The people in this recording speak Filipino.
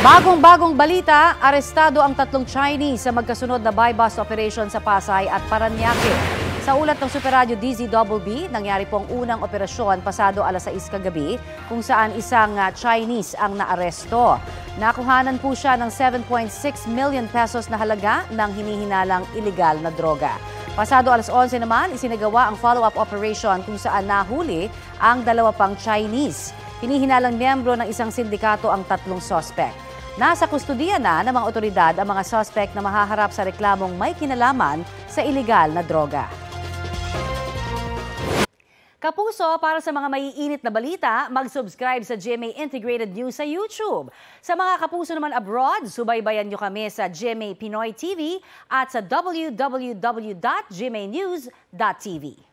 Bagong-bagong balita, arestado ang tatlong Chinese sa magkasunod na buy-bust operation sa Pasay at Parañaque. Sa ulat ng Super Radio DZBB, nangyari pong unang operasyon pasado alas 6 kagabi kung saan isang Chinese ang naaresto. Nakuhanan po siya ng 7.6 million pesos na halaga ng hinihinalang ilegal na droga. Pasado alas 11 naman, isinagawa ang follow-up operation kung saan nahuli ang dalawa pang Chinese. Hinihinalang miyembro ng isang sindikato ang tatlong sospek. Nasa kustudiya na ng mga otoridad ang mga suspect na mahaharap sa reklamong may kinalaman sa ilegal na droga. Kapuso, para sa mga maiinit na balita, mag-subscribe sa GMA Integrated News sa YouTube. Sa mga kapuso naman abroad, subaybayan nyo kami sa GMA Pinoy TV at sa www.gmanews.tv.